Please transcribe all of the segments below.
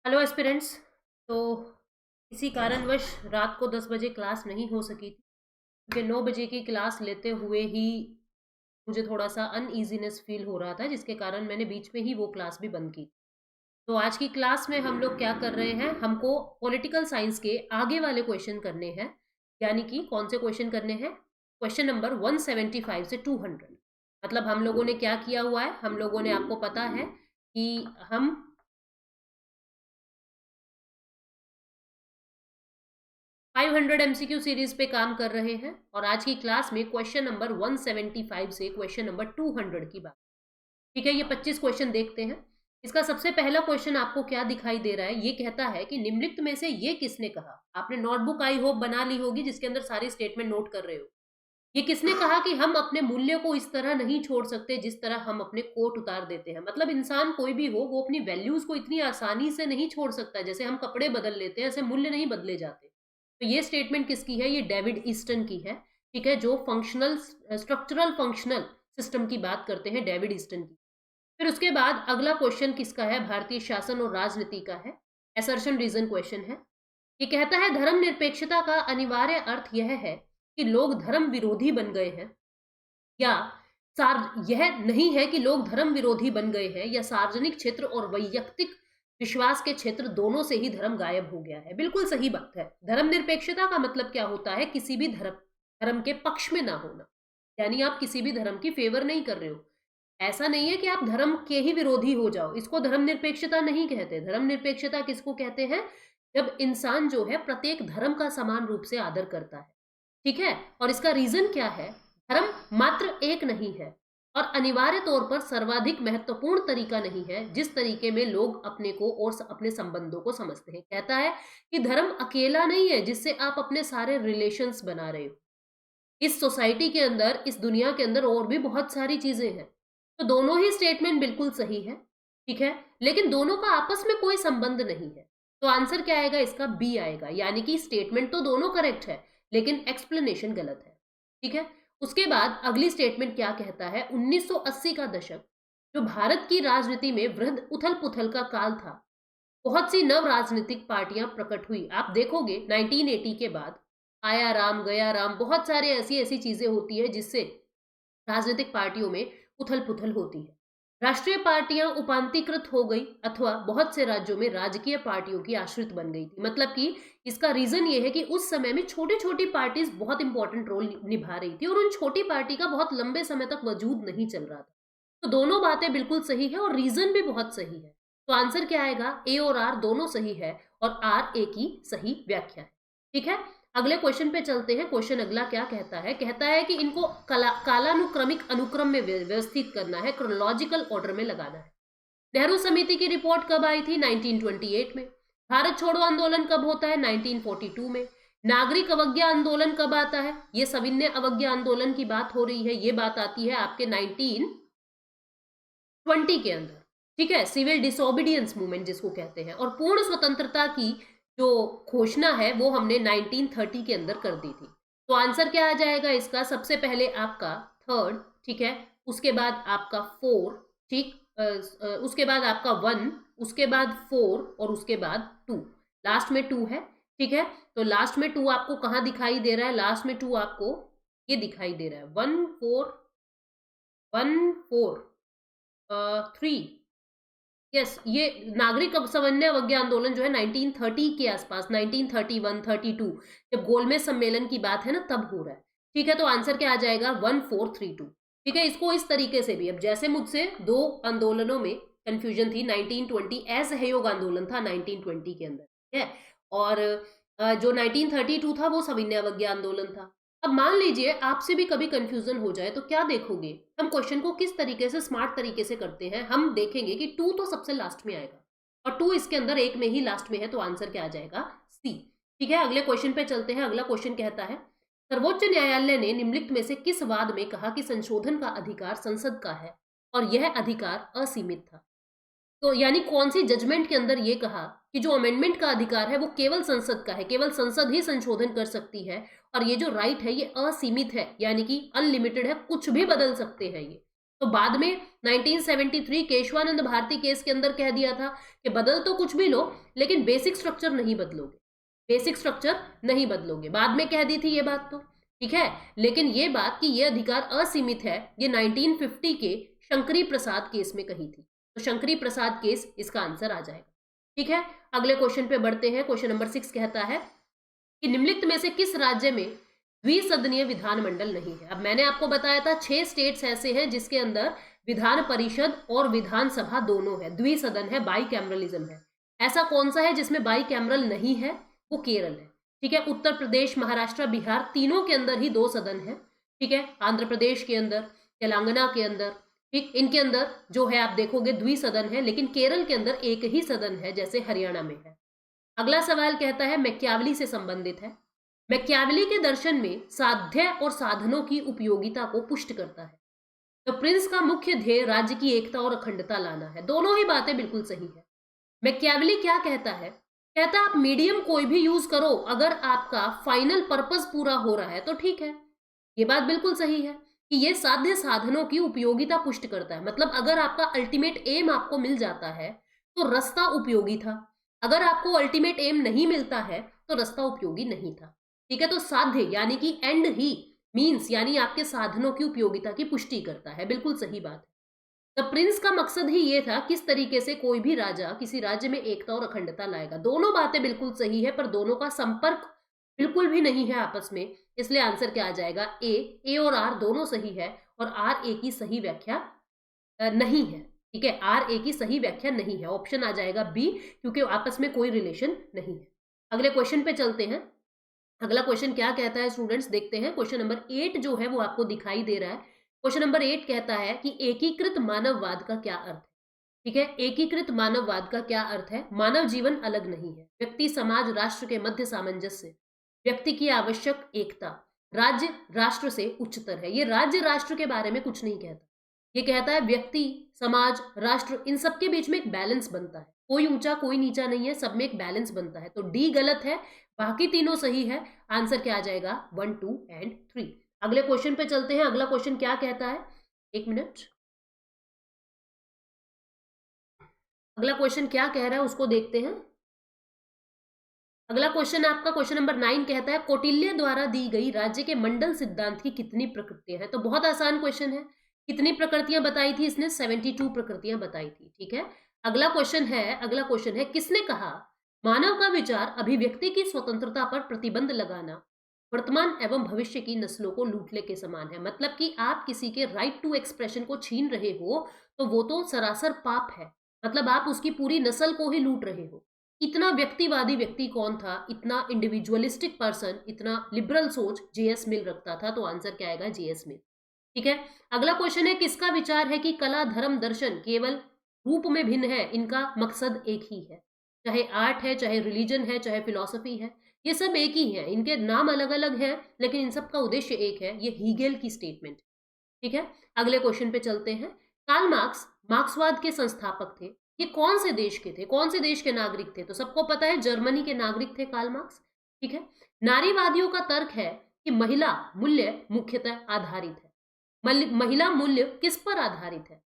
Hello aspirants. तो किसी कारणवश रात को 10 बजे क्लास नहीं हो सकी थी, क्योंकि 9 बजे की क्लास लेते हुए ही मुझे थोड़ा-सा अनईज़ीनेस फ़ील हो रहा था, जिसके कारण मैंने बीच में ही वो क्लास भी बंद की। तो आज की क्लास में हम लोग क्या कर रहे हैं, हमको पॉलिटिकल साइंस के आगे वाले क्वेश्चन करने हैं। यानी कि कौन से क्वेश्चन करने हैं? क्वेश्चन नंबर 175 से 200। मतलब हम लोगों ने क्या किया हुआ है, हम लोगों ने, आपको पता है कि हम 500 एमसीक्यू सीरीज पे काम कर रहे हैं और आज की क्लास में क्वेश्चन नंबर 175 से क्वेश्चन नंबर 200 की बात। ठीक है, ये 25 क्वेश्चन देखते हैं। इसका सबसे पहला क्वेश्चन आपको क्या दिखाई दे रहा है? ये कहता है कि निम्नलिखित में से ये किसने कहा। आपने नोटबुक आई होप बना ली होगी जिसके अंदर सारी स्टेटमेंट नोट कर रहे हो। ये किसने कहा कि हम अपने मूल्य को इस तरह नहीं छोड़ सकते जिस तरह हम अपने कोट उतार देते हैं। मतलब इंसान कोई भी हो, वो अपनी वैल्यूज को इतनी आसानी से नहीं छोड़ सकता। जैसे हम कपड़े बदल लेते हैं, ऐसे मूल्य नहीं बदले जाते। तो ये स्टेटमेंट किसकी है? ये डेविड ईस्टन की है। ठीक है, जो फंक्शनल स्ट्रक्चरल फंक्शनल सिस्टम की बात करते हैं, डेविड ईस्टन की। फिर उसके बाद अगला क्वेश्चन किसका है? भारतीय शासन और राजनीति का है। असर्शन रीजन क्वेश्चन है। ये कहता है धर्मनिरपेक्षता का अनिवार्य अर्थ यह है कि लोग धर्म विरोधी बन गए हैं, या यह नहीं है कि लोग धर्म विरोधी बन गए हैं, या सार्वजनिक क्षेत्र और वैयक्तिक विश्वास के क्षेत्र दोनों से ही धर्म गायब हो गया है। बिल्कुल सही बात है। धर्मनिरपेक्षता का मतलब क्या होता है? किसी भी धर्म धर्म के पक्ष में ना होना। यानी आप किसी भी धर्म की फेवर नहीं कर रहे हो। ऐसा नहीं है कि आप धर्म के ही विरोधी हो जाओ, इसको धर्मनिरपेक्षता नहीं कहते। धर्मनिरपेक्षता किसको कहते हैं? जब इंसान जो है प्रत्येक धर्म का समान रूप से आदर करता है। ठीक है, और इसका रीजन क्या है? धर्म मात्र एक नहीं है और अनिवार्य तौर पर सर्वाधिक महत्वपूर्ण तरीका नहीं है जिस तरीके में लोग अपने को और अपने संबंधों को समझते हैं। कहता है कि धर्म अकेला नहीं है जिससे आप अपने सारे रिलेशंस बना रहे हो। इस सोसाइटी के अंदर, इस दुनिया के अंदर और भी बहुत सारी चीजें हैं। तो दोनों ही स्टेटमेंट बिल्कुल सही है। ठीक है, लेकिन दोनों का आपस में कोई संबंध नहीं है। तो आंसर क्या आएगा? इसका बी आएगा। यानी कि स्टेटमेंट तो दोनों करेक्ट है, लेकिन एक्सप्लेनेशन गलत है। ठीक है, उसके बाद अगली स्टेटमेंट क्या कहता है? 1980 का दशक जो भारत की राजनीति में वृहद उथल पुथल का काल था। बहुत सी नव राजनीतिक पार्टियां प्रकट हुई। आप देखोगे 1980 के बाद आया राम गया राम, बहुत सारे ऐसी ऐसी चीजें होती है जिससे राजनीतिक पार्टियों में उथल पुथल होती है। राष्ट्रीय पार्टियां उपांतीकृत हो गई अथवा बहुत से राज्यों में राजकीय पार्टियों की आश्रित बन गई थी। मतलब कि इसका रीजन ये है कि उस समय में छोटी छोटी पार्टीज बहुत इंपॉर्टेंट रोल निभा रही थी और उन छोटी पार्टी का बहुत लंबे समय तक वजूद नहीं चल रहा था। तो दोनों बातें बिल्कुल सही है और रीजन भी बहुत सही है। तो आंसर क्या आएगा? ए और आर दोनों सही है और आर ए की सही व्याख्या है। ठीक है, अगले क्वेश्चन पे चलते हैं। क्वेश्चन अगला क्या कहता है? कहता है कि इनको कालानुक्रमिक अनुक्रम में व्यवस्थित करना है, क्रोनोलॉजिकल ऑर्डर में लगाना है। नेहरू समिति की रिपोर्ट कब आई थी? 1928 में। भारत छोड़ो आंदोलन कब होता है? 1942 में। नागरिक अवज्ञा आंदोलन कब आता है? ये सविनय अवज्ञा आंदोलन की बात हो रही है। ये बात आती है आपके 1920 के अंदर। ठीक है, सिविल डिसोबीडियंस मूवमेंट जिसको कहते हैं। और पूर्ण स्वतंत्रता की जो घोषणा है वो हमने 1930 के अंदर कर दी थी। तो आंसर क्या आ जाएगा इसका? सबसे पहले आपका थर्ड, ठीक है, उसके बाद आपका फोर, ठीक, उसके बाद आपका वन, उसके बाद फोर और उसके बाद टू। लास्ट में टू है। ठीक है, तो लास्ट में टू आपको कहाँ दिखाई दे रहा है? लास्ट में टू आपको ये दिखाई दे रहा है, 1 4 1 4 3। यस, ये नागरिक समन्वय अवज्ञा आंदोलन जो है 1930 के आसपास, 1931 32, जब गोलमेज सम्मेलन की बात है ना, तब हो रहा है। ठीक है, तो आंसर क्या आ जाएगा? 1432। ठीक है, इसको इस तरीके से भी, अब जैसे मुझसे दो आंदोलनों में कंफ्यूजन थी, 1920 असहयोग आंदोलन था 1920 के अंदर, ठीक है, और जो 1932 था वो सविनय अवज्ञा आंदोलन था। अब मान लीजिए आपसे भी कभी कंफ्यूजन हो जाए तो क्या देखोगे? हम क्वेश्चन को किस तरीके से स्मार्ट तरीके से करते हैं। हम देखेंगे कि टू तो सबसे लास्ट में आएगा और टू इसके अंदर एक में ही लास्ट में है, तो आंसर क्या आ जाएगा? सी। ठीक है, अगले क्वेश्चन पे चलते हैं। अगला क्वेश्चन कहता है सर्वोच्च न्यायालय ने निम्नलिखित में से किस वाद में कहा कि संशोधन का अधिकार संसद का है और यह अधिकार असीमित था? तो यानी कौन सी जजमेंट के अंदर ये कहा कि जो अमेंडमेंट का अधिकार है वो केवल संसद का है, केवल संसद ही संशोधन कर सकती है, और ये जो राइट है ये असीमित है, यानी कि अनलिमिटेड है, कुछ भी बदल सकते हैं ये। तो बाद में 1973 केशवानंद भारती केस के अंदर कह दिया था कि बदल तो कुछ भी लो लेकिन बेसिक स्ट्रक्चर नहीं बदलोगे, बेसिक स्ट्रक्चर नहीं बदलोगे। बाद में कह दी थी ये बात, तो ठीक है। लेकिन ये बात कि ये अधिकार असीमित है, ये 1950 के शंकरी प्रसाद केस में कही थी। तो शंकरी प्रसाद केस इसका आंसर आ जाएगा, ठीक है। अगले क्वेश्चन पे बढ़ते हैं। क्वेश्चन नंबर 6 कहता है कि निम्नलिखित में से किस राज्य में द्विसदनीय विधानमंडल नहीं है। अब मैंने आपको बताया था 6 स्टेट्स ऐसे हैं जिसके अंदर विधान परिषद और विधानसभा दोनों है, द्विसदन है, बाई कैमरलिज्म है। ऐसा कौन सा है जिसमें बाई कैमरल नहीं है? वो केरल है, ठीक है। उत्तर प्रदेश, महाराष्ट्र, बिहार तीनों के अंदर ही 2 सदन है, ठीक है। आंध्र प्रदेश के अंदर, तेलंगाना के अंदर, ठीक, इनके अंदर जो है आप देखोगे द्विसदन है, लेकिन केरल के अंदर एक ही सदन है जैसे हरियाणा में है। अगला सवाल कहता है मैकियावली से संबंधित है। मैकियावली के दर्शन में साध्य और साधनों की उपयोगिता को पुष्ट करता है। तो प्रिंस का मुख्य ध्येय राज्य की एकता और अखंडता लाना है। दोनों ही बातें बिल्कुल सही है। मैकियावली क्या कहता है? कहता है आप मीडियम कोई भी यूज करो, अगर आपका फाइनल पर्पस पूरा हो रहा है तो ठीक है। ये बात बिल्कुल सही है कि ये साध्य साधनों की उपयोगिता पुष्ट करता है। मतलब अगर आपका अल्टीमेट एम आपको मिल जाता है तो रास्ता उपयोगी था, अगर आपको अल्टीमेट एम नहीं मिलता है तो रास्ता उपयोगी नहीं था, ठीक है। तो साध्य यानी कि एंड ही मीन्स यानी आपके साधनों की उपयोगिता की पुष्टि करता है, बिल्कुल सही बात है। द प्रिंस का मकसद ही ये था किस तरीके से कोई भी राजा किसी राज्य में एकता और अखंडता लाएगा। दोनों बातें बिल्कुल सही है, पर दोनों का संपर्क बिल्कुल भी नहीं है आपस में, इसलिए आंसर क्या आ जाएगा? ए और आर दोनों सही है और आर ए की सही व्याख्या नहीं है, ठीक है। आर ए की सही व्याख्या नहीं है, ऑप्शन आ जाएगा बी, क्योंकि आपस में कोई रिलेशन नहीं है। अगले क्वेश्चन पे चलते हैं। अगला क्वेश्चन क्या कहता है स्टूडेंट्स, देखते हैं। क्वेश्चन नंबर 8 जो है वो आपको दिखाई दे रहा है। क्वेश्चन नंबर 8 कहता है कि एकीकृत मानववाद का क्या अर्थ है, ठीक है। एकीकृत मानववाद का क्या अर्थ है? मानव जीवन अलग नहीं है, व्यक्ति, समाज, राष्ट्र के मध्य सामंजस्य, व्यक्ति की आवश्यक एकता, राज्य राष्ट्र से उच्चतर है। ये राज्य राष्ट्र के बारे में कुछ नहीं कहता, ये कहता है व्यक्ति, समाज, राष्ट्र, इन सब के बीच में एक बैलेंस बनता है। कोई ऊंचा कोई नीचा नहीं है, सब में एक बैलेंस बनता है। तो डी गलत है, बाकी तीनों सही है। आंसर क्या आ जाएगा? 1, 2 एंड 3। अगले क्वेश्चन पे चलते हैं। अगला क्वेश्चन क्या कहता है? एक मिनट, अगला क्वेश्चन क्या कह रहा है उसको देखते हैं। अगला क्वेश्चन आपका क्वेश्चन नंबर 9 कहता है कौटिल्य द्वारा दी गई राज्य के मंडल सिद्धांत की कितनी प्रकृतियां हैं। तो बहुत आसान क्वेश्चन है। कितनी प्रकृतियां बताई थी इसने? 72 प्रकृतियां बताई थी, ठीक है। अगला क्वेश्चन है किसने कहा मानव का विचार अभिव्यक्ति की स्वतंत्रता पर प्रतिबंध लगाना वर्तमान एवं भविष्य की नस्लों को लूटने के समान है। मतलब कि आप किसी के राइट टू एक्सप्रेशन को छीन रहे हो तो वो तो सरासर पाप है, मतलब आप उसकी पूरी नस्ल को ही लूट रहे हो। इतना व्यक्तिवादी व्यक्ति कौन था? इतना इंडिविजुअलिस्टिक पर्सन, इतना लिबरल सोच जेएस मिल रखता था। तो आंसर क्या आएगा? जेएस मिल, ठीक है। अगला क्वेश्चन है किसका विचार है कि कला, धर्म, दर्शन केवल रूप में भिन्न है, इनका मकसद एक ही है। चाहे आर्ट है, चाहे रिलीजन है, चाहे फिलॉसफी है, ये सब एक ही है। इनके नाम अलग अलग हैं लेकिन इन सब का उद्देश्य एक है। ये हीगेल की स्टेटमेंट, ठीक है। अगले क्वेश्चन पे चलते हैं। कार्ल मार्क्स मार्क्सवाद के संस्थापक थे। ये कौन से देश के थे, कौन से देश के नागरिक थे? तो सबको पता है जर्मनी के नागरिक थे कार्ल मार्क्स, ठीक है। नारीवादियों का तर्क है कि महिला मूल्य मुख्यतः आधारित है। महिला मूल्य किस पर आधारित है?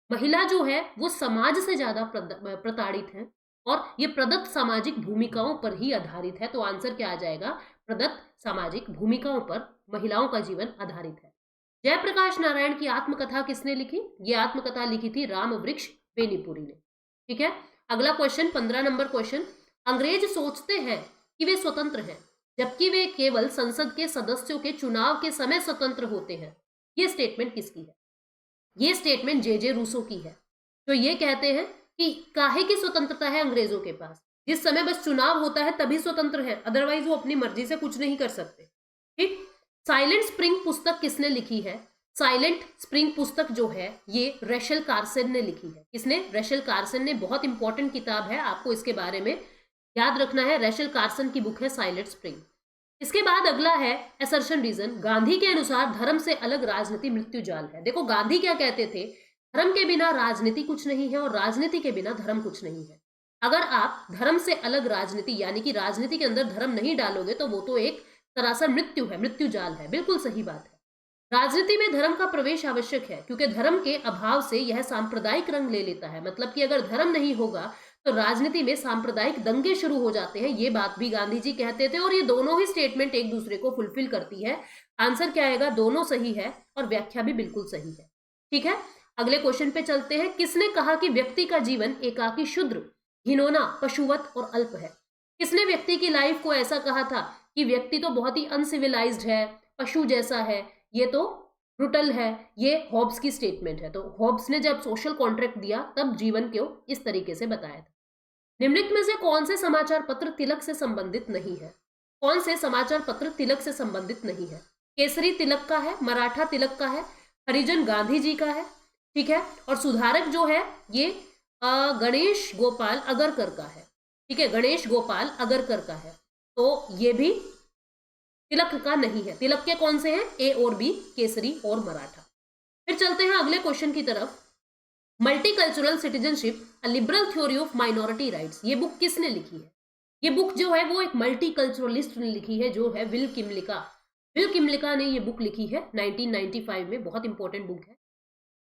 महिला जो है वो समाज से ज्यादा प्रताड़ित है और ये प्रदत्त सामाजिक भूमिकाओं पर ही आधारित है। तो आंसर क्या आ जाएगा? प्रदत्त सामाजिक भूमिकाओं पर महिलाओं का जीवन आधारित है। जयप्रकाश नारायण की आत्मकथा किसने लिखी? ये आत्मकथा लिखी थी राम वृक्ष बेनीपुरी ने, ठीक है। अगला क्वेश्चन 15 नंबर क्वेश्चन, अंग्रेज सोचते हैं कि वे स्वतंत्र हैं जबकि वे केवल संसद के सदस्यों के चुनाव के समय स्वतंत्र होते हैं। ये स्टेटमेंट किसकी है? ये स्टेटमेंट जे रूसो की है, जो ये कहते हैं कि काहे की स्वतंत्रता है अंग्रेजों के पास, जिस समय बस चुनाव होता है तभी स्वतंत्र है, अदरवाइज वो अपनी मर्जी से कुछ नहीं कर सकते, ठीक। साइलेंट स्प्रिंग पुस्तक किसने लिखी है? साइलेंट स्प्रिंग पुस्तक जो है ये रेशल कार्सन ने लिखी है। किसने? रेशल कार्सन ने। बहुत इंपॉर्टेंट किताब है, आपको इसके बारे में याद रखना है। रेशल कार्सन की बुक है साइलेंट स्प्रिंग। इसके बाद अगला है असर्शन रीजन। गांधी के अनुसार धर्म से अलग राजनीति मृत्यु जाल है। देखो गांधी क्या कहते थे? धर्म के बिना राजनीति कुछ नहीं है और राजनीति के बिना धर्म कुछ नहीं है। अगर आप धर्म से अलग राजनीति यानी कि राजनीति के अंदर धर्म नहीं डालोगे तो वो तो एक सरासर मृत्यु है, मृत्यु जाल है। बिल्कुल सही बात है। राजनीति में धर्म का प्रवेश आवश्यक है क्योंकि धर्म के अभाव से यह सांप्रदायिक रंग ले लेता है। मतलब कि अगर धर्म नहीं होगा तो राजनीति में सांप्रदायिक दंगे शुरू हो जाते हैं। ये बात भी गांधी जी कहते थे और ये दोनों ही स्टेटमेंट एक दूसरे को फुलफिल करती है। आंसर क्या आएगा? दोनों सही है और व्याख्या भी बिल्कुल सही है। ठीक है, अगले क्वेश्चन पे चलते हैं। किसने कहा कि व्यक्ति का जीवन एकाकी, क्षुद्र, घिनौना, पशुवत और अल्प है? किसने व्यक्ति की लाइफ को ऐसा कहा था कि व्यक्ति तो बहुत ही अनसिविलाइज्ड है, पशु जैसा है, ये तो ब्रुटल है? ये हॉब्स की स्टेटमेंट है। तो हॉब्स ने जब सोशल कॉन्ट्रैक्ट दिया तब जीवन को इस तरीके से बताया था। निम्नलिखित में से कौन से समाचार पत्र तिलक से संबंधित नहीं है? कौन से समाचार पत्र तिलक से संबंधित नहीं है? केसरी तिलक का है, मराठा तिलक का है, हरिजन गांधी जी का है, ठीक है, और सुधारक जो है ये गणेश गोपाल अगरकर का है। ठीक है, गणेश गोपाल अगरकर का है। तो ये भी तिलक का नहीं है। तिलक के कौन से हैं? ए और बी, केसरी और मराठा। फिर चलते हैं अगले क्वेश्चन की तरफ। Multicultural citizenship, a liberal theory of minority rights, ये बुक किसने लिखी है? ये बुक जो है वो एक मल्टीकल्चरलिस्ट ने लिखी है, जो है विल किमलिका। विल किमलिका ने ये बुक लिखी है 1995 में। बहुत इंपॉर्टेंट बुक है।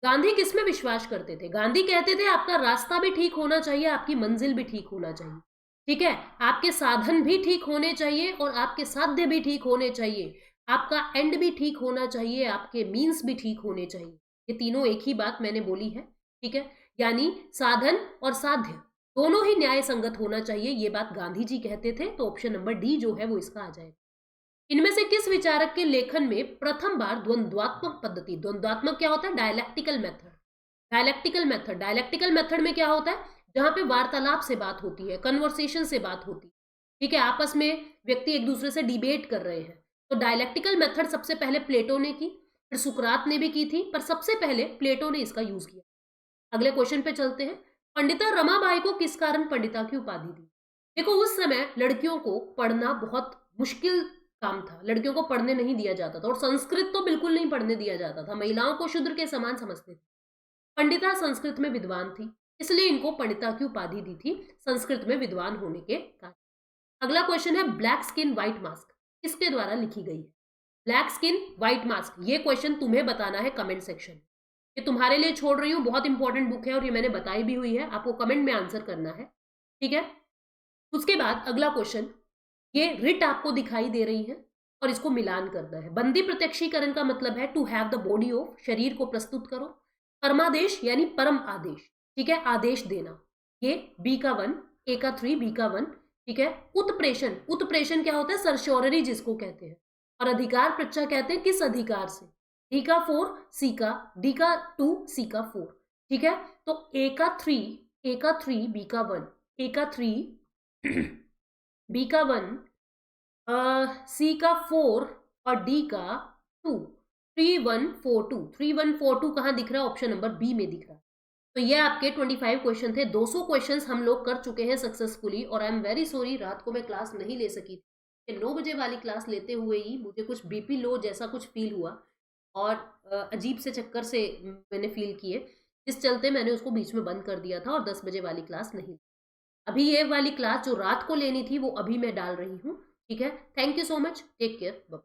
गांधी किस में विश्वास करते थे? गांधी कहते थे आपका रास्ता भी ठीक होना चाहिए, आपकी मंजिल भी ठीक होना चाहिए। ठीक है, आपके साधन भी ठीक होने चाहिए और आपके साध्य भी ठीक होने चाहिए, आपका एंड भी ठीक होना चाहिए, आपके मीन्स भी ठीक होने चाहिए। ये तीनों एक ही बात मैंने बोली है। ठीक है, यानी साधन और साध्य दोनों ही न्याय संगत होना चाहिए, ये बात गांधी जी कहते थे। तो ऑप्शन नंबर डी जो है वो इसका आ जाएगा। इनमें से किस विचारक के लेखन में प्रथम बार द्वंद्वात्मक पद्धति, द्वंद्वात्मक क्या होता है? Dialectical method. Dialectical method, dialectical method में क्या होता है? जहां पे वार्तालाप से बात होती है, कन्वर्सेशन से बात होती है। ठीक है, आपस में व्यक्ति एक दूसरे से डिबेट कर रहे हैं। तो डायलैक्टिकल मेथड सबसे पहले प्लेटो ने की, फिर सुकरात ने भी की थी, पर सबसे पहले प्लेटो ने इसका यूज किया। अगले क्वेश्चन पे चलते हैं। पंडिता रमाबाई को किस कारण पंडिता की उपाधि दी? देखो, उस समय लड़कियों को पढ़ना बहुत मुश्किल काम था, लड़कियों को पढ़ने नहीं दिया जाता था और संस्कृत तो बिल्कुल नहीं पढ़ने दिया जाता था, महिलाओं को शूद्र के समान समझते थे। पंडिता संस्कृत में विद्वान थी, इसलिए इनको पंडिता की उपाधि दी थी, संस्कृत में विद्वान होने के कारण। अगला क्वेश्चन है, ब्लैक स्किन व्हाइट मास्क किसके द्वारा लिखी गई है? ब्लैक स्किन व्हाइट मास्क, ये क्वेश्चन तुम्हें बताना है कमेंट सेक्शन। ये तुम्हारे लिए छोड़ रही हूँ, बहुत इंपॉर्टेंट बुक है और ये मैंने बताई भी हुई है, आपको कमेंट में आंसर करना है। ठीक है, उसके बाद अगला क्वेश्चन, ये रिट आपको दिखाई दे रही है और इसको मिलान करना है। बंदी प्रत्यक्षीकरण का मतलब है to have the body of, शरीर को प्रस्तुत करो। परमादेश यानी परम आदेश, ठीक है, आदेश देना, ये बी का 1, ए का 3, बी का 1। ठीक है, उत्प्रेषण, उत्प्रेषण क्या होता है? सरश्योररी जिसको कहते हैं। और अधिकार प्रच्छा कहते हैं किस अधिकार से? डी का 4, सी का, डी का 2, सी का 4। ठीक है, तो ए का 3, ए का 3, बी का 1, ए का 3 बी का 1, सी का 4 और डी का 2। 3142, 3142 कहाँ दिख रहा है? ऑप्शन नंबर बी में दिख रहा है। तो ये आपके 25 क्वेश्चन थे। 200 क्वेश्चंस हम लोग कर चुके हैं सक्सेसफुली। और आई एम वेरी सॉरी, रात को मैं क्लास नहीं ले सकी थी। 9 बजे वाली क्लास लेते हुए ही मुझे कुछ बीपी लो जैसा कुछ फील हुआ और अजीब से चक्कर से मैंने फील किए, इस चलते मैंने उसको बीच में बंद कर दिया था और 10 बजे वाली क्लास नहीं। अभी ये वाली क्लास जो रात को लेनी थी वो अभी मैं डाल रही हूँ। ठीक है, thank you so much, take care, bye.